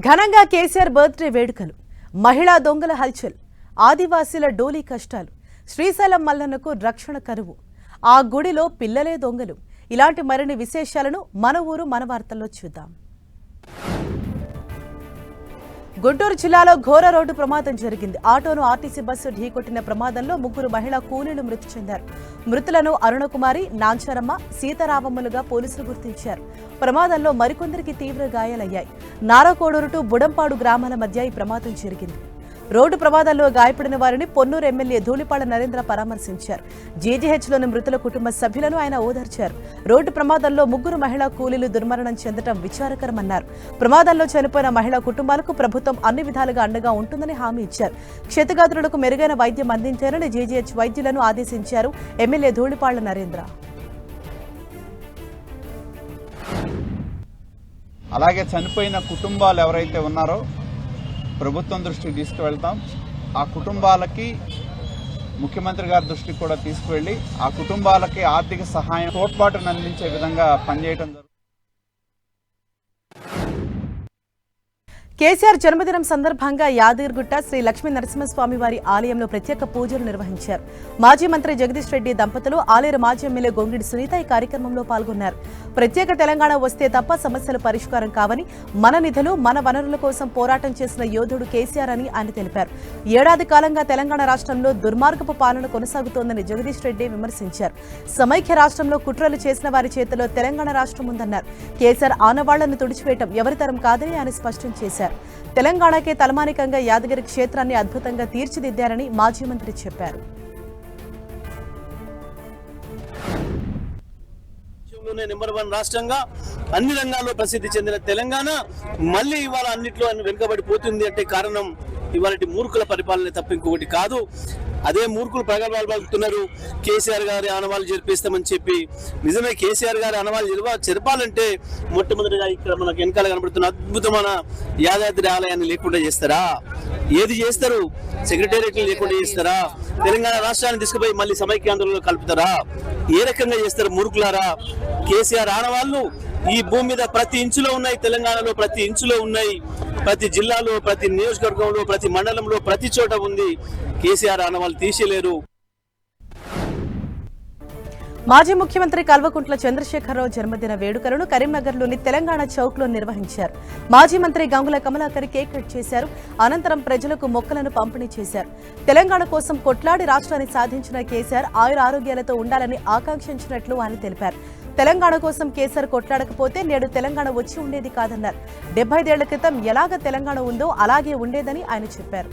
ఘనంగా కేసీఆర్ బర్త్డే వేడుకలు, మహిళా దొంగల హల్చల్, ఆదివాసీల డోలీ కష్టాలు, శ్రీశైలం మల్లన్నకు రక్షణ కరువు, ఆ గుడిలో పిల్లలే దొంగలు, ఇలాంటి మరిన్ని విశేషాలను మన ఊరు మన వార్తల్లో చూద్దాం. గుంటూరు జిల్లాలో ఘోర రోడ్డు ప్రమాదం జరిగింది. ఆటోను ఆర్టీసీ బస్సు ఢీకొట్టిన ప్రమాదంలో ముగ్గురు మహిళా కూలీలు మృతి చెందారు. మృతులను అరుణకుమారి, నాంచారమ్మ, సీతారామమ్మలుగా పోలీసులు గుర్తించారు. ప్రమాదంలో మరికొందరికి తీవ్ర గాయాలయ్యాయి. నారాకోడూరు టు బుడంపాడు గ్రామాల మధ్య ఈ ప్రమాదం జరిగింది. రోడ్డు ప్రమాదంలో గాయపడిన వారిని పొన్నూరు ఎమ్మెల్యే ధూళిపాళ నరేంద్ర పరామర్శించారు. జీజీహెచ్లోని మృతుల కుటుంబ సభ్యులను ఆయన ఓదార్చారు. రోడ్డు ప్రమాదంలో ముగ్గురు మహిళా కూలీలు దుర్మరణం చెందడం విచారకరమన్నారు. ప్రమాదంలో చనిపోయిన మహిళా కుటుంబాలకు ప్రభుత్వం అన్ని విధాలుగా అండగా ఉంటుందని హామీ ఇచ్చారు. క్షతగాత్రులకు మెరుగైన వైద్యం అందించారని జీజీహెచ్ వైద్యులను ఆదేశించారు ఎమ్మెల్యే ధూళిపాళ నరేంద్ర. అలాగే చనిపోయిన కుటుంబాలు ఎవరైతే ఉన్నారో ప్రభుత్వం దృష్టికి తీసుకువెళ్తాం. ఆ కుటుంబాలకి ముఖ్యమంత్రి గారి దృష్టికి కూడా తీసుకువెళ్లి ఆ కుటుంబాలకి ఆర్థిక సహాయం తోడ్పాటును అందించే విధంగా పనిచేయడం జరుగుతుంది. కేసీఆర్ జన్మదినం సందర్భంగా యాదగిరిగుట్ట శ్రీ లక్ష్మీ నరసింహస్వామి వారి ఆలయంలో ప్రత్యేక పూజలు నిర్వహించారు. మాజీ మంత్రి జగదీష్ రెడ్డి దంపతులు, ఆలేరు మాజీ ఎమ్మెల్యే గొంగిడి సునీత ఈ కార్యక్రమంలో పాల్గొన్నారు. ప్రత్యేక తెలంగాణ వస్తే తప్ప సమస్యలు పరిష్కారం కావని, మన నిధులు మన వనరుల కోసం పోరాటం చేసిన యోధుడు కేసీఆర్ అని ఆయన తెలిపారు. ఏడాది కాలంగా తెలంగాణ రాష్ట్రంలో దుర్మార్గపు పాలన కొనసాగుతోందని జగదీష్ రెడ్డి విమర్శించారు. సమైక్య రాష్ట్రంలో కుట్రలు చేసిన వారి చేతిలో తెలంగాణ రాష్ట్రం ఉందన్నారు. కేసీఆర్ ఆనవాళ్లను తుడిచివేయటం ఎవరితరం కాదని ఆయన స్పష్టం చేశారు. తెలంగాణకే తలమానికంగా యాదగిరి క్షేత్రాన్ని అద్భుతంగా తీర్చిదిద్దారని మాజీ మంత్రి చెప్పారు. నెంబర్ 1 రాష్ట్రంగా అన్ని రంగాల్లో ప్రసిద్ధి చెందిన తెలంగాణ మళ్ళీ ఇవాళ అన్నిట్లో వెనుకబడిపోతుంది అంటే కారణం ఇవాళ మూర్ఖుల పరిపాలన తప్ప ఇంకొకటి కాదు. అదే మూర్ఖులు ప్రగల్భాలు పలుకుతున్నారు. కేసీఆర్ గారి ఆనవాళ్ళు జరిపిస్తామని చెప్పి నిజమే కేసీఆర్ గారి ఆనవాళ్ళు జరపాలంటే మొట్టమొదటిగా ఇక్కడ మనకు వెనకాల కనబడుతున్న అద్భుతమైన యాదాద్రి ఆలయాన్ని లేకుండా చేస్తారా? ఏది చేస్తారు? సెక్రటేరియట్ లేకుండా చేస్తారా? తెలంగాణ రాష్ట్రాన్ని తీసుకుపోయి మళ్ళీ సమైక్య ఆందోళనలో కలుపుతారా? ఏ రకంగా చేస్తారు మూర్ఖులారా? కేసీఆర్ ఆనవాళ్ళు ఈ భూమి మీద ప్రతి ఇంచులో ఉన్నాయి. తెలంగాణలో ప్రతి ఇంచులో ఉన్నాయి. ప్రతి జిల్లాలో, ప్రతి నియోజకవర్గంలో, ప్రతి మండలంలో, ప్రతి చోట ఉంది. కేసీఆర్ ఆనవాళ్ళు తీసేలేరు. మాజీ ముఖ్యమంత్రి కల్వకుంట్ల చంద్రశేఖరరావు జన్మదిన వేడుకలను కరీంనగర్లోని తెలంగాణ చౌక్లో నిర్వహించారు. మాజీ మంత్రి గంగుల కమలాకర్ కేక్ కట్ చేశారు. అనంతరం ప్రజలకు మొక్కలను పంపిణీ చేశారు. తెలంగాణ కోసం కొట్లాడి రాష్ట్రాన్ని సాధించిన కేసీఆర్ ఆయుర ఆరోగ్యాలతో ఉండాలని ఆకాంక్షించినట్లు ఆయన తెలిపారు. తెలంగాణ కోసం కేసీఆర్ కొట్లాడకపోతే నేడు తెలంగాణ వచ్చి ఉండేది కాదన్నారు. 75 ఏళ్ల క్రితం ఎలాగ తెలంగాణ ఉందో అలాగే ఉండేదని ఆయన చెప్పారు.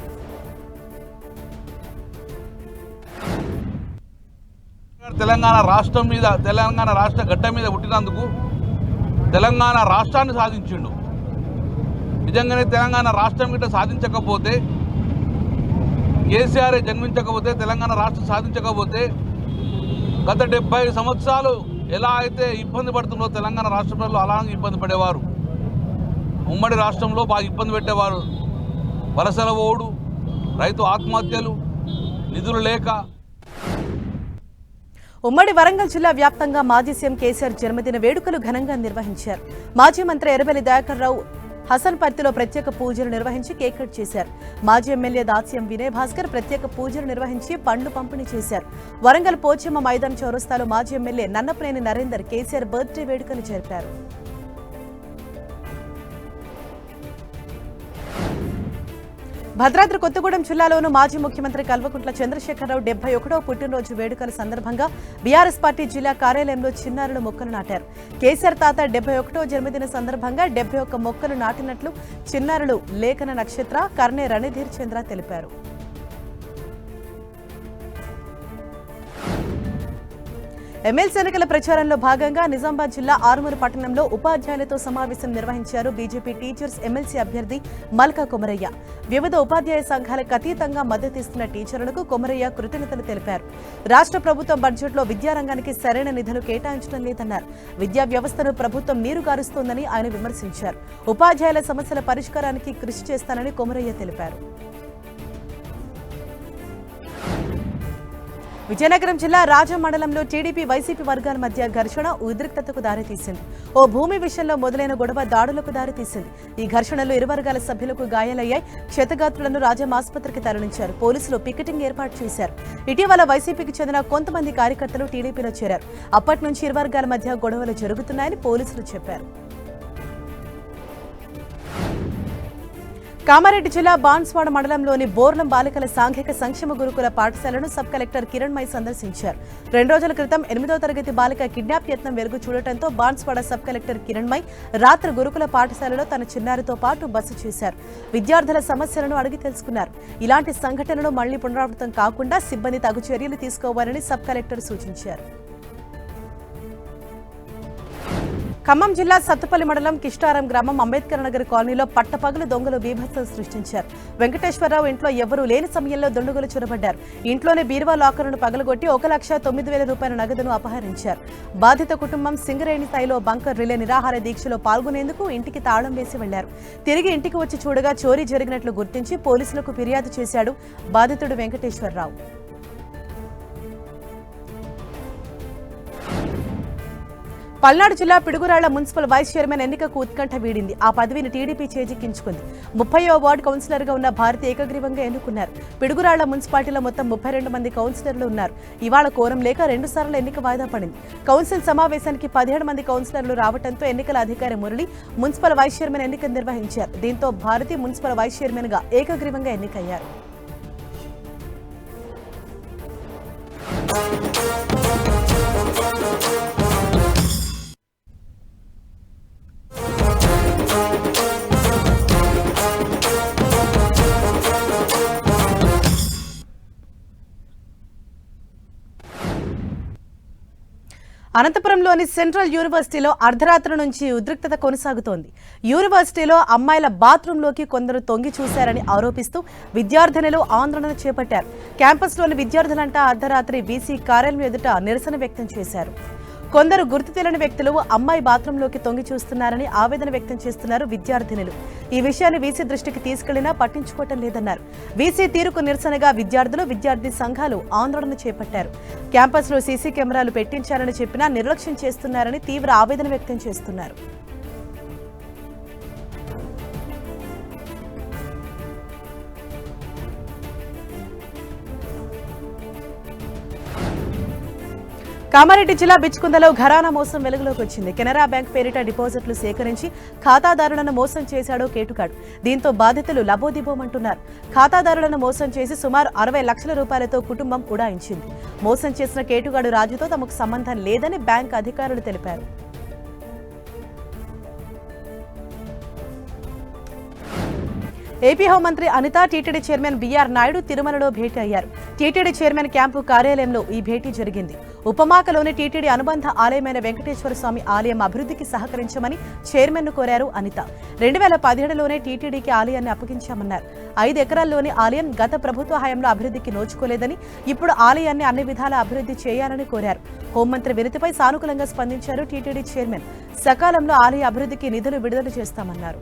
తెలంగాణ రాష్ట్రం మీద, తెలంగాణ రాష్ట్ర గడ్డ మీద పుట్టినందుకు తెలంగాణ రాష్ట్రాన్ని సాధించిండు. నిజంగానే తెలంగాణ రాష్ట్రం గిట్ట సాధించకపోతే, కేసీఆర్ జన్మించకపోతే, తెలంగాణ రాష్ట్రం సాధించకపోతే గత 70 సంవత్సరాలు ఎలా అయితే ఇబ్బంది పడుతుందో తెలంగాణ రాష్ట్ర ప్రజలు అలాగే ఇబ్బంది పడేవారు. ఉమ్మడి రాష్ట్రంలో బాగా ఇబ్బంది పెట్టేవారు. వలసల ఓడు, రైతు ఆత్మహత్యలు, నిధులు లేక. ఉమ్మడి వరంగల్ జిల్లా వ్యాప్తంగా మాజీ సీఎం కేసీఆర్ జన్మదిన వేడుకలు ఘనంగా నిర్వహించారు. మాజీ మంత్రి ఎర్రబెల్లి దయాకర్ రావు హసన్పర్తిలో ప్రత్యేక పూజలు నిర్వహించి కేక్ కట్ చేశారు. మాజీ ఎమ్మెల్యే దాస్యం వినయ్ భాస్కర్ ప్రత్యేక పూజలు నిర్వహించి పండ్లు పంపిణీ చేశారు. వరంగల్ పోచమ్మ మైదాన్ చౌరస్తాలో మాజీ ఎమ్మెల్యే నన్నపనేని నరేందర్ కేసీఆర్ బర్త్డే వేడుకలు జరిపారు. భద్రాద్రి కొత్తగూడెం జిల్లాలోనూ మాజీ ముఖ్యమంత్రి కల్వకుంట్ల చంద్రశేఖరరావు 71వ పుట్టినరోజు వేడుకల సందర్భంగా బీఆర్ఎస్ పార్టీ జిల్లా కార్యాలయంలో చిన్నారులు మొక్కలు నాటారు. కేసీఆర్ తాత 71వ జన్మదిన సందర్భంగా 71 మొక్కలు నాటినట్లు చిన్నారులు లేఖన నక్షత్ర, కర్ణే రణధీర్ చంద్ర తెలిపారు. ఎమ్మెల్సీ ఎన్నికల ప్రచారంలో భాగంగా నిజామాబాద్ జిల్లా ఆరుమూరు పట్టణంలో ఉపాధ్యాయులతో సమావేశం నిర్వహించారు బీజేపీ టీచర్స్ ఎమ్మెల్సీ అభ్యర్థి మల్కా కొమరయ్య. వివిధ ఉపాధ్యాయ సంఘాలకు అతీతంగా మద్దతిస్తున్న టీచర్లకు కొమరయ్య కృతజ్ఞతలు తెలిపారు. రాష్ట్ర ప్రభుత్వం బడ్జెట్లో విద్యారంగానికి సరైన నిధులు కేటాయించడం లేదన్నారు. విద్యా వ్యవస్థను ప్రభుత్వం నీరుగారుస్తోందని ఆయన విమర్శించారు. ఉపాధ్యాయుల సమస్యల పరిష్కారానికి కృషి చేస్తానని కొమరయ్య తెలిపారు. విజయనగరం జిల్లా రాజం మండలంలో టీడీపీ వైసీపీ వర్గాల మధ్య ఘర్షణ ఉద్రిక్తతకు దారితీసింది. ఓ భూమి విషయంలో మొదలైన గొడవ దాడులకు దారితీసింది. ఈ ఘర్షణలో ఇరు వర్గాల సభ్యులకు గాయాలయ్యాయి. క్షతగాత్రులను రాజం ఆసుపత్రికి తరలించారు. పోలీసులు పికెటింగ్ ఏర్పాటు చేశారు. ఇటీవల వైసీపీకి చెందిన కొంతమంది కార్యకర్తలు టీడీపీలో చేరారు. అప్పటి నుంచి ఇరు వర్గాల మధ్య గొడవలు జరుగుతున్నాయని పోలీసులు చెప్పారు. కామారెడ్డి జిల్లా బాన్స్వాడ మండలంలోని బోర్లం బాలికల సాంఘిక సంక్షేమ గురుకుల పాఠశాలను సబ్ కలెక్టర్ కిరణ్మయి సందర్శించారు. 2 రోజుల క్రితం 8వ తరగతి బాలిక కిడ్నాప్ యత్నం వెలుగు చూడటంతో బాన్స్వాడ సబ్ కలెక్టర్ కిరణ్మయి రాత్రి గురుకుల పాఠశాలలో తన చిన్నారితో పాటు బస చేశారు. విద్యార్థుల సమస్యలను అడిగి తెలుసుకున్నారు. ఇలాంటి సంఘటనలు మళ్లీ పునరావృతం కాకుండా సిబ్బంది తగు చర్యలు తీసుకోవాలని సబ్ కలెక్టర్ సూచించారు. ఖమ్మం జిల్లా సత్తుపల్లి మండలం కిష్టారం గ్రామం అంబేద్కర్ నగర్ కాలనీలో పట్టపగలు దొంగలు బీభత్సం సృష్టించారు. వెంకటేశ్వరరావు ఇంట్లో ఎవరూ లేని సమయంలో దుండగులు చొరబడ్డారు. ఇంట్లోనే బీరువా లాకర్ను పగలగొట్టి 1,09,000 రూపాయల నగదును అపహరించారు. బాధిత కుటుంబం సింగరేణి స్థాయిలో బంకర్ రిలే నిరాహార దీక్షలో పాల్గొనేందుకు ఇంటికి తాళం వేసి వెళ్లారు. తిరిగి ఇంటికి వచ్చి చూడగా చోరీ జరిగినట్లు గుర్తించి పోలీసులకు ఫిర్యాదు చేశాడు బాధితుడు వెంకటేశ్వరరావు. పల్నాడు జిల్లా పిడుగురాళ్ల మున్సిపల్ వైస్ చైర్మన్ ఎన్నికకు ఉత్కంఠ వీడింది. ఆ పదవిని టీడీపీ చేజిక్కించుకుంది. 30వ వార్డు కౌన్సిలర్గా ఉన్న భారతి ఏకగ్రీవంగా ఎన్నుకున్నారు. పిడుగురాళ్ల మున్సిపాలిటీలో మొత్తం 32 మంది కౌన్సిలర్లు ఉన్నారు. ఇవాళ కోరం లేక 2 సార్లు ఎన్నిక వాయిదా పడింది. కౌన్సిల్ సమావేశానికి 17 మంది కౌన్సిలర్లు రావడంతో ఎన్నికల అధికారి మురళి మున్సిపల్ వైస్ చైర్మన్ ఎన్నిక నిర్వహించారు. దీంతో భారతి మున్సిపల్ వైస్ చైర్మన్ గా ఏకగ్రీవంగా ఎన్నికయ్యారు. అనంతపురంలోని సెంట్రల్ యూనివర్సిటీలో అర్ధరాత్రి నుంచి ఉద్రిక్తత కొనసాగుతోంది. యూనివర్సిటీలో అమ్మాయిల బాత్రూంలోకి కొందరు తొంగి చూశారని ఆరోపిస్తూ విద్యార్థినులు ఆందోళన చేపట్టారు. క్యాంపస్లోని విద్యార్థులంతా అర్ధరాత్రి వీసీ కార్యాలయం ఎదుట నిరసన వ్యక్తం చేశారు. కొందరు గుర్తు తెలియని వ్యక్తులు అమ్మాయి బాత్రూంలోకి తొంగి చూస్తున్నారని ఆవేదన వ్యక్తం చేస్తున్నారు విద్యార్థినులు. ఈ విషయాన్ని వీసీ దృష్టికి తీసుకెళ్లినా పట్టించుకోవటం లేదన్నారు. వీసీ తీరుకు నిరసనగా విద్యార్థులు, విద్యార్థి సంఘాలు ఆందోళన చేపట్టారు. క్యాంపస్లో సీసీ కెమెరాలు పెట్టించారని చెప్పినా నిర్లక్ష్యం చేస్తున్నారని తీవ్ర ఆవేదన వ్యక్తం చేస్తున్నారు. కామారెడ్డి జిల్లా బిచ్కుందలో ఘరానా మోసం వెలుగులోకి వచ్చింది. కెనరా బ్యాంక్ పేరిట డిపాజిట్లు సేకరించి ఖాతాదారులను మోసం చేశాడో కేటుగాడు. దీంతో బాధితులు లబోదిబోమంటున్నారు. ఖాతాదారులను మోసం చేసి సుమారు 60 లక్షల రూపాయలతో కుటుంబం ఉడాయించింది. మోసం చేసిన కేటుగాడు రాజుతో తమకు సంబంధం లేదని బ్యాంక్ అధికారులు తెలిపారు. ఏపీ హోంమంత్రి Anitha, TTD chairman BR Naidu తిరుమలలో భేటీ అయ్యారు. టీటీడీ చైర్మన్ క్యాంపు కార్యాలయంలో ఈ భేటీ జరిగింది. ఉపమాకలోని టీటీడీ అనుబంధ ఆలయమైన వెంకటేశ్వర స్వామి ఆలయం అభివృద్ధికి సహకరించమని చైర్మన్ను కోరారు అనిత. 2017లోనే టీటీడీకి ఆలయాన్ని అప్పగించామన్నారు. 5 ఎకరాల్లోని ఆలయం గత ప్రభుత్వ హయాంలో అభివృద్ధికి నోచుకోలేదని, ఇప్పుడు ఆలయాన్ని అన్ని విధాలా అభివృద్ధి చేయాలని కోరారు. హోంమంత్రి వినతిపై సానుకూలంగా స్పందించారు టీటీడీ చైర్మన్. సకాలంలో ఆలయ అభివృద్ధికి నిధులు విడుదల చేస్తామన్నారు.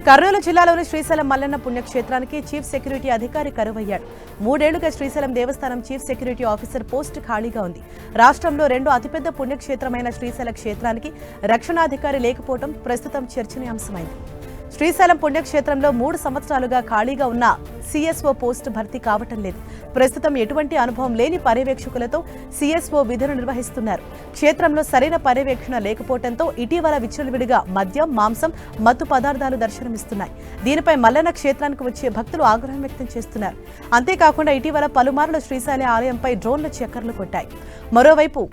కర్నూలు జిల్లాలోని శ్రీశైలం మల్లన్న పుణ్యక్షేత్రానికి చీఫ్ సెక్యూరిటీ అధికారి కరువయ్యాడు. 3 ఏళ్లుగా శ్రీశైలం దేవస్థానం చీఫ్ సెక్యూరిటీ ఆఫీసర్ పోస్టు ఖాళీగా ఉంది. రాష్ట్రంలో 2వ అతిపెద్ద పుణ్యక్షేత్రమైన శ్రీశైల క్షేత్రానికి రక్షణాధికారి లేకపోవడం ప్రస్తుతం చర్చనీయాంశమైంది. శ్రీశైలం పుణ్యక్షేత్రంలో 3 సంవత్సరాలుగా ఖాళీగా ఉన్న సీఎస్ఓ పోస్టు భర్తీ కావటం లేదు. ప్రస్తుతం ఎటువంటి అనుభవం లేని పర్యవేక్షకులతో సీఎస్ఓ విధులు నిర్వహిస్తున్నారు. క్షేత్రంలో సరైన పర్యవేక్షణ లేకపోవడంతో ఇటీవల విచ్చలవిడిగా మద్యం, మాంసం, మత్తు పదార్థాలు దర్శనమిస్తున్నాయి. దీనిపై మల్లన్న క్షేత్రానికి వచ్చే భక్తులు ఆగ్రహం వ్యక్తం చేస్తున్నారు. అంతేకాకుండా ఇటీవల పలుమార్లు శ్రీశైల ఆలయంపై డ్రోన్లు చక్కర్లు కొట్టాయి. మరోవైపు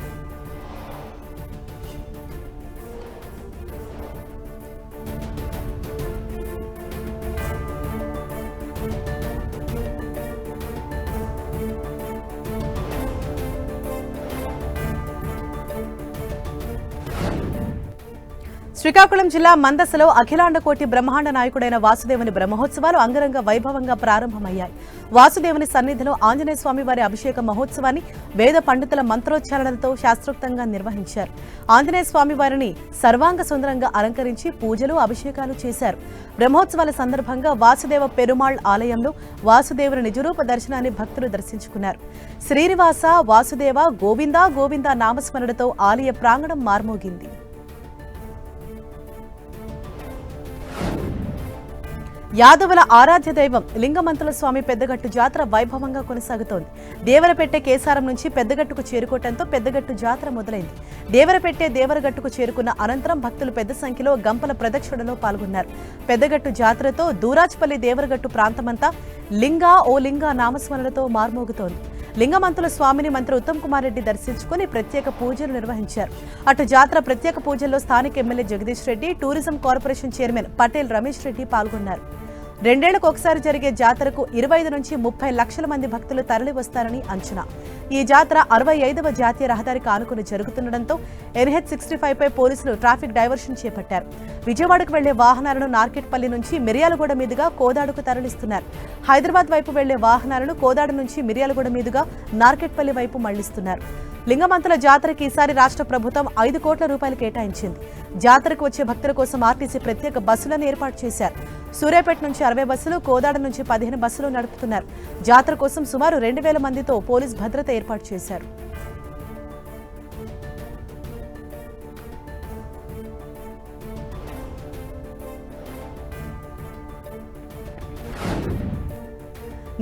శ్రీకాకుళం జిల్లా మందసలో అఖిలాండ కోటి బ్రహ్మాండ నాయకుడైన వాసుదేవుని బ్రహ్మోత్సవాలు అంగరంగ వైభవంగా ప్రారంభమయ్యాయి. వాసుదేవుని సన్నిధిలో ఆంజనేయ స్వామి వారి అభిషేక మహోత్సవాన్ని వేద పండితుల మంత్రోచ్చారణలతో శాస్త్రోక్తంగా నిర్వహించారు. ఆంజనేయ స్వామి వారిని సర్వాంగ సుందరంగా అలంకరించి పూజలు, అభిషేకాలు చేశారు. బ్రహ్మోత్సవాల సందర్భంగా వాసుదేవ పెరుమాళ్ ఆలయంలో వాసుదేవుని నిజరూప దర్శనాన్ని భక్తులు దర్శించుకున్నారు. శ్రీనివాస, వాసుదేవ, గోవిందా గోవిందా నామస్మరణతో ఆలయ ప్రాంగణం మార్మోగింది. యాదవుల ఆరాధ్య దైవం లింగమంతుల స్వామి పెద్దగట్టు జాతర వైభవంగా కొనసాగుతోంది. దేవరపెట్టె కేసారం నుంచి పెద్దగట్టుకు చేరుకోవడంతో పెద్దగట్టు జాతర మొదలైంది. దేవరపెట్టె దేవరగట్టుకు చేరుకున్న అనంతరం భక్తులు పెద్ద సంఖ్యలో గంపల ప్రదక్షిణలో పాల్గొన్నారు. పెద్దగట్టు జాతరతో దూరాజ్పల్లి దేవరగట్టు ప్రాంతమంతా లింగా ఓ లింగా నామస్మరణతో మార్మోగుతోంది. లింగమంతుల స్వామిని మంత్రి ఉత్తమ్ కుమార్ రెడ్డి దర్శించుకుని ప్రత్యేక పూజలు నిర్వహించారు. అటు జాతర ప్రత్యేక పూజల్లో స్థానిక MLA Jagadish Reddy, tourism corporation chairman Patel Ramesh Reddy పాల్గొన్నారు. 2 ఏళ్లకు ఒకసారి జరిగే జాతరకు 25 నుంచి 30 లక్షల మంది భక్తులు తరలి వస్తారని అంచనా. ఈ జాతర 65వ జాతీయ రహదారికి ఆనుకుని జరుగుతుండటంతో NH65 పై పోలీసులు ట్రాఫిక్ డైవర్షన్ చేపట్టారు. విజయవాడకు వెళ్లే వాహనాలను నార్కెట్పల్లి నుంచి మిర్యాలగూడ మీదుగా కోదాడుకు తరలిస్తున్నారు. హైదరాబాద్ వైపు వెళ్లే వాహనాలను కోదాడు నుంచి మిర్యాలగూడ మీదుగా నార్కెట్పల్లి వైపు మళ్లిస్తున్నారు. లింగమంతుల జాతరకి ఈసారి రాష్ట్ర ప్రభుత్వం 5 కోట్ల రూపాయలు కేటాయించింది. జాతరకు వచ్చే భక్తుల కోసం ఆర్టీసీ ప్రత్యేక బస్సులను ఏర్పాటు చేశారు. సూర్యాపేట నుంచి 60 బస్సులు, కోదాడ నుంచి 15 బస్సులు నడుపుతున్నారు. జాతర కోసం సుమారు 2000 మందితో పోలీస్ భద్రత ఏర్పాటు చేశారు.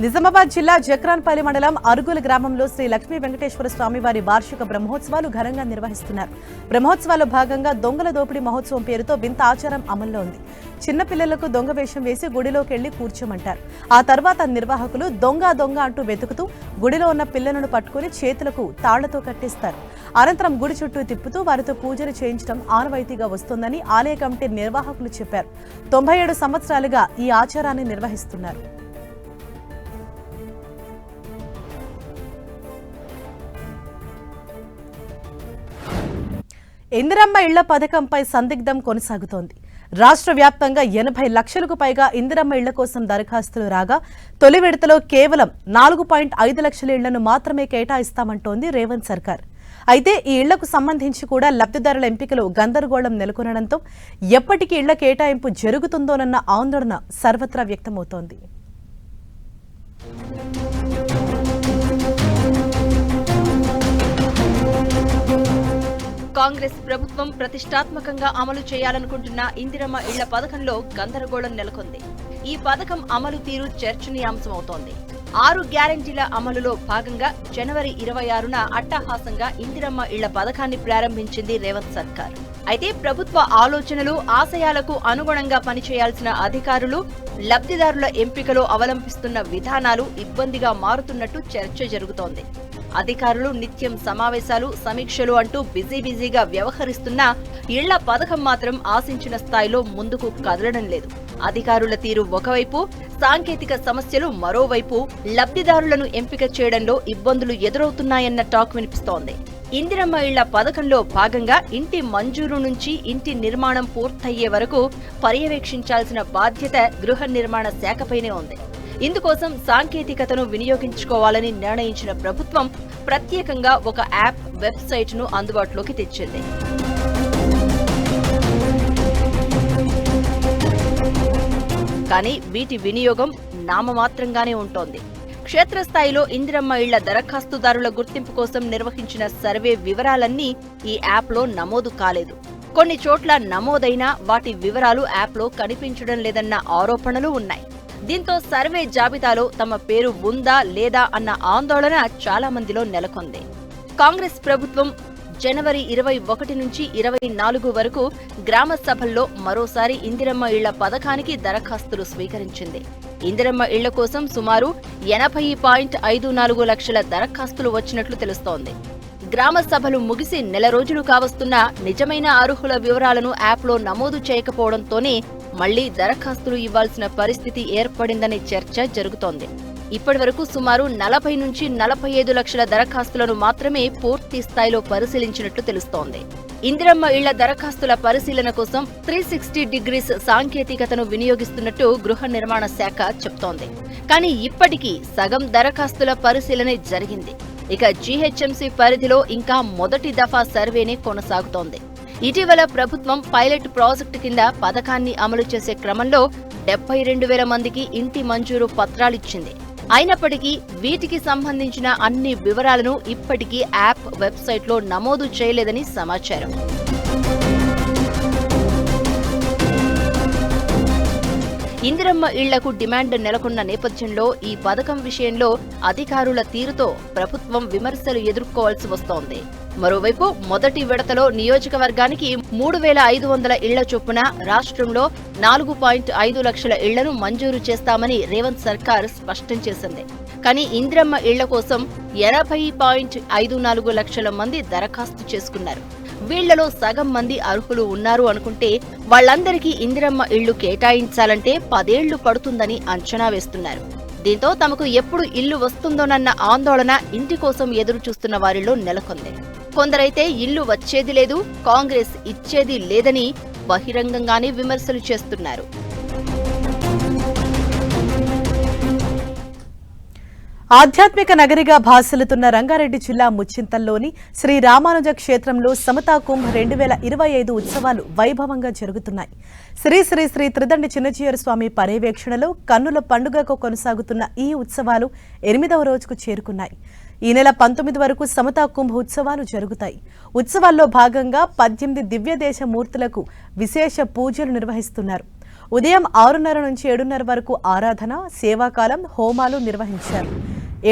నిజామాబాద్ జిల్లా జక్రాన్పల్లి మండలం అరుగుల గ్రామంలో శ్రీ లక్ష్మీ వెంకటేశ్వర స్వామి వారి వార్షిక బ్రహ్మోత్సవాలు ఘనంగా నిర్వహిస్తున్నారు. బ్రహ్మోత్సవాల్లో భాగంగా దొంగల దోపిడీ మహోత్సవం పేరుతో వింత ఆచారం అమల్లో ఉంది. చిన్న పిల్లలకు దొంగ వేషం వేసి గుడిలోకి వెళ్లి కూర్చోమంటారు. ఆ తర్వాత నిర్వాహకులు దొంగ దొంగ అంటూ వెతుకుతూ గుడిలో ఉన్న పిల్లలను పట్టుకుని చేతులకు తాళ్లతో కట్టేస్తారు. అనంతరం గుడి చుట్టూ తిప్పుతూ వారితో పూజలు చేయించడం ఆనవాయితీగా వస్తోందని ఆలయ కమిటీ నిర్వాహకులు చెప్పారు. 97 సంవత్సరాలుగా ఈ ఆచారాన్ని నిర్వహిస్తున్నారు. ఇందిరమ్మ ఇళ్ల పథకంపై సందిగ్ధం కొనసాగుతోంది. రాష్ట్ర వ్యాప్తంగా 80 లక్షలకు పైగా ఇందిరమ్మ ఇళ్ల కోసం దరఖాస్తులు రాగా తొలి విడతలో కేవలం 4.5 లక్షల ఇళ్లను మాత్రమే కేటాయిస్తామంటోంది రేవంత్ సర్కార్. అయితే ఈ ఇళ్లకు సంబంధించి కూడా లబ్ధిదారుల ఎంపికలో గందరగోళం నెలకొనడంతో ఎప్పటికీ ఇళ్ల కేటాయింపు జరుగుతుందోనన్న ఆందోళన సర్వత్రా వ్యక్తమవుతోంది. కాంగ్రెస్ ప్రభుత్వం ప్రతిష్టాత్మకంగా అమలు చేయాలనుకుంటున్న ఇందిరమ్మ ఇళ్ల పథకంలో గందరగోళం నెలకొంది. ఈ పథకం అమలు తీరు చర్చనీయాంశమవుతోంది. 6 గ్యారెంటీల అమలులో భాగంగా జనవరి 26న అట్టహాసంగా ఇందిరమ్మ ఇళ్ల పథకాన్ని ప్రారంభించింది రేవంత్ సర్కార్. అయితే ప్రభుత్వ ఆలోచనలు, ఆశయాలకు అనుగుణంగా పనిచేయాల్సిన అధికారులు, లబ్ధిదారుల ఎంపికలో అవలంబిస్తున్న విధానాలు ఇబ్బందిగా మారుతున్నట్టు చర్చ జరుగుతోంది. అధికారులు నిత్యం సమావేశాలు, సమీక్షలు అంటూ బిజీగా వ్యవహరిస్తున్నా ఇళ్ల పథకం మాత్రం ఆశించిన స్థాయిలో ముందుకు కదలడం లేదు. అధికారుల తీరు ఒకవైపు, సాంకేతిక సమస్యలు మరోవైపు లబ్ధిదారులను ఎంపిక చేయడంలో ఇబ్బందులు ఎదురవుతున్నాయన్న టాక్ వినిపిస్తోంది. ఇందిరమ్మ ఇళ్ల పథకంలో భాగంగా ఇంటి మంజూరు నుంచి ఇంటి నిర్మాణం పూర్తయ్యే వరకు పర్యవేక్షించాల్సిన బాధ్యత గృహ నిర్మాణ శాఖపైనే ఉంది. ఇందుకోసం సాంకేతికతను వినియోగించుకోవాలని నిర్ణయించిన ప్రభుత్వం ప్రత్యేకంగా ఒక యాప్, వెబ్సైట్ను అందుబాటులోకి తెచ్చింది. కానీ వీటి వినియోగం నామమాత్రంగానే ఉంటోంది. క్షేత్రస్థాయిలో ఇందిరమ్మ ఇళ్ల దరఖాస్తుదారుల గుర్తింపు కోసం నిర్వహించిన సర్వే వివరాలన్నీ ఈ యాప్లో నమోదు కాలేదు. కొన్ని చోట్ల నమోదైనా వాటి వివరాలు యాప్లో కనిపించడం లేదన్న ఆరోపణలు ఉన్నాయి. దీంతో సర్వే జాబితాలో తమ పేరు ఉందా లేదా అన్న ఆందోళన చాలా మందిలో నెలకొంది. కాంగ్రెస్ ప్రభుత్వం జనవరి 21 నుంచి 24 వరకు గ్రామ సభల్లో మరోసారి ఇందిరమ్మ ఇళ్ల పథకానికి దరఖాస్తులు స్వీకరించింది. ఇందిరమ్మ ఇళ్ల కోసం సుమారు 80.54 లక్షల దరఖాస్తులు వచ్చినట్లు తెలుస్తోంది. గ్రామ సభలు ముగిసి నెల రోజులు కావస్తున్నా నిజమైన అర్హుల వివరాలను యాప్లో నమోదు చేయకపోవడంతోనే మళ్లీ దరఖాస్తులు ఇవ్వాల్సిన పరిస్థితి ఏర్పడిందనే చర్చ జరుగుతోంది. ఇప్పటివరకు సుమారు 40 నుంచి 45 లక్షల దరఖాస్తులను మాత్రమే పూర్తి స్థాయిలో పరిశీలించినట్లు తెలుస్తోంది. ఇందిరమ్మ ఇళ్ల దరఖాస్తుల పరిశీలన కోసం 360 డిగ్రీస్ సాంకేతికతను వినియోగిస్తున్నట్టు గృహ నిర్మాణ శాఖ చెప్తోంది. కానీ ఇప్పటికీ సగం దరఖాస్తుల పరిశీలనే జరిగింది. ఇక జీహెచ్ఎంసీ పరిధిలో ఇంకా మొదటి దఫా సర్వేనే కొనసాగుతోంది. ఇటీవల ప్రభుత్వం పైలట్ ప్రాజెక్టు కింద పథకాన్ని అమలు చేసే క్రమంలో 72,000 మందికి ఇంటి మంజూరు పత్రాలిచ్చింది. అయినప్పటికీ వీటికి సంబంధించిన అన్ని వివరాలను ఇప్పటికీ యాప్ వెబ్సైట్లో నమోదు చేయలేదని సమాచారం. ఇందిరమ్మ ఇళ్లకు డిమాండ్ నెలకొన్న నేపథ్యంలో ఈ పథకం విషయంలో అధికారుల తీరుతో ప్రభుత్వం విమర్శలు ఎదుర్కోవాల్సి వస్తోంది. మరోవైపు మొదటి విడతలో నియోజకవర్గానికి 3,500 ఇళ్ల చొప్పున రాష్ట్రంలో 4.5 లక్షల ఇళ్లను మంజూరు చేస్తామని రేవంత్ సర్కార్ స్పష్టం చేసింది. కానీ ఇందిరమ్మ ఇళ్ల కోసం 80.54 లక్షల మంది దరఖాస్తు చేసుకున్నారు. వీళ్లలో సగం మంది అర్హులు ఉన్నారు అనుకుంటే వాళ్లందరికీ ఇందిరమ్మ ఇళ్లు కేటాయించాలంటే 10 ఏళ్లు పడుతుందని అంచనా వేస్తున్నారు. దీంతో తమకు ఎప్పుడు ఇల్లు వస్తుందోనన్న ఆందోళన ఇంటి కోసం ఎదురు చూస్తున్న వారిలో నెలకొంది. కొందరైతే ఇల్లు వచ్చేది లేదు, కాంగ్రెస్ ఇచ్చేది లేదని బహిరంగంగానే విమర్శలు చేస్తున్నారు. ఆధ్యాత్మిక నగరిగా భాసిల్లుతున్న రంగారెడ్డి జిల్లా ముచ్చింతల్లోని శ్రీ రామానుజ క్షేత్రంలో సమతా కుంభ్ 2025 ఉత్సవాలు వైభవంగా జరుగుతున్నాయి. శ్రీ శ్రీ శ్రీ త్రిదండి చిన్నజీయర్ స్వామి పర్యవేక్షణలో కన్నుల పండుగకు కొనసాగుతున్న ఈ ఉత్సవాలు 8వ రోజుకు చేరుకున్నాయి. ఈ నెల 19 వరకు సమతా కుంభ ఉత్సవాలు జరుగుతాయి. ఉత్సవాల్లో భాగంగా 18 దివ్యదేశ మూర్తులకు విశేష పూజలు నిర్వహిస్తున్నారు. ఉదయం 6:30 నుంచి 7:30 వరకు ఆరాధన, సేవాకాలం, హోమాలు నిర్వహించారు.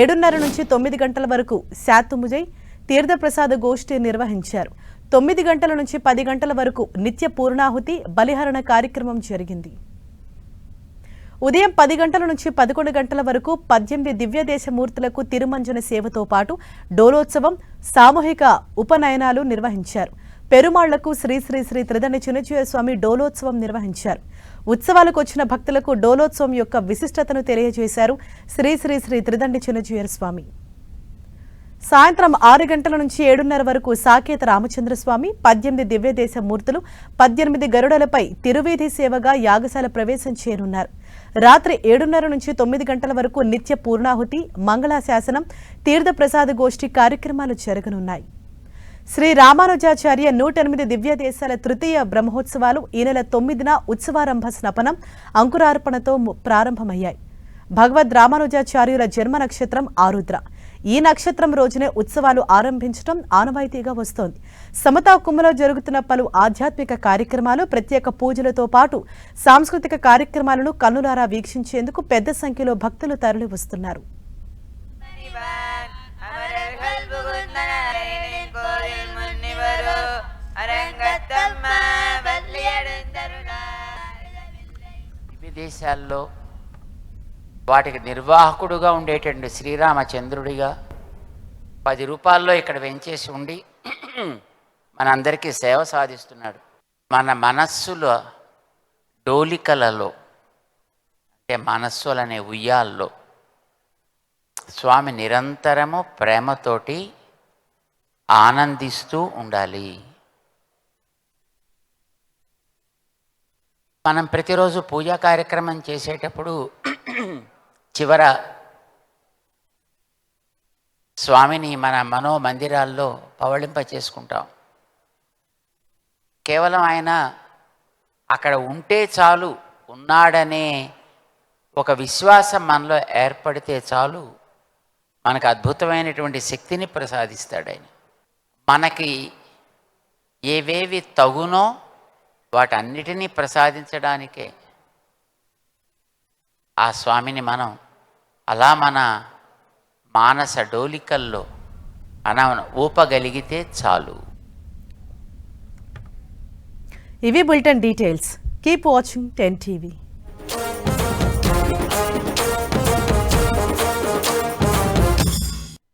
7:30 నుంచి 9 గంటల వరకు శాతుముజై తీర్థప్రసాద గోష్ఠి నిర్వహించారు. 9 గంటల నుంచి 10 గంటల వరకు నిత్య పూర్ణాహుతి బలిహరణ కార్యక్రమం జరిగింది. ఉదయం 10 గంటల నుంచి 11 గంటల వరకు 18 దివ్యదేశమూర్తులకు తిరుమంజన సేవతో పాటు డోలోత్సవం, సామూహిక ఉపనయనాలు నిర్వహించారు. పెరుమాళ్లకు శ్రీ శ్రీ శ్రీ త్రిదండి చిన్నజీయర్ స్వామి డోలోత్సవం నిర్వహించారు. ఉత్సవాలకు వచ్చిన భక్తులకు డోలోత్సవం యొక్క విశిష్టతను తెలియజేశారు శ్రీ శ్రీ శ్రీ త్రిదండి చిన్నజీయర్ స్వామి. సాయంత్రం 6 గంటల నుంచి 7:30 వరకు సాకేత రామచంద్రస్వామి, 18 దివ్యదేశ మూర్తులు, 18 గరుడలపై తిరువీధి సేవగా యాగశాల ప్రవేశం చేయనున్నారు. రాత్రి 7:30 నుంచి 9 గంటల వరకు నిత్య పూర్ణాహుతి, మంగళాశాసనం, తీర్థప్రసాద గోష్ఠి కార్యక్రమాలు జరగనున్నాయి. శ్రీ రామానుజాచార్య 108 దివ్యదేశాల తృతీయ బ్రహ్మోత్సవాలు ఈ నెల 9న ఉత్సవారంభ స్నపనం, అంకురార్పణతో ప్రారంభమయ్యాయి. భగవద్ రామానుజాచార్యుల జన్మ నక్షత్రం ఆరుద్ర. ఈ నక్షత్రం రోజునే ఉత్సవాలు ఆరంభించడం ఆనవాయితీగా వస్తోంది. సమతా కుంభలో జరుగుతున్న పలు ఆధ్యాత్మిక కార్యక్రమాలు, ప్రత్యేక పూజలతో పాటు సాంస్కృతిక కార్యక్రమాలను కన్నులారా వీక్షించేందుకు పెద్ద సంఖ్యలో భక్తులు తరలి వస్తున్నారు. విదేశాల్లో వాటికి నిర్వాహకుడుగా ఉండేటటువంటి శ్రీరామచంద్రుడిగా 10 రూపాయల్లో ఇక్కడ వెంచేసి ఉండి మనందరికీ సేవ సాధిస్తున్నాడు. మన మనస్సుల డోలికలలో, అంటే మనస్సులనే ఉయ్యాల్లో స్వామి నిరంతరము ప్రేమతోటి ఆనందిస్తూ ఉండాలి. మనం ప్రతిరోజు పూజా కార్యక్రమం చేసేటప్పుడు చివర స్వామిని మన మనోమందిరాల్లో పవళింప చేసుకుంటాం. కేవలం ఆయన అక్కడ ఉంటే చాలు, ఉన్నాడనే ఒక విశ్వాసం మనలో ఏర్పడితే చాలు, మనకు అద్భుతమైనటువంటి శక్తిని ప్రసాదిస్తాడు ఆయన. మనకి ఏవేవి తగునో వాటన్నిటినీ ప్రసాదించడానికే ఆ స్వామిని మనం అలా మన మానస డోలికల్లో ఊపగలిగితే చాలు. ఇవి bulletin details. Keep watching 10 TV.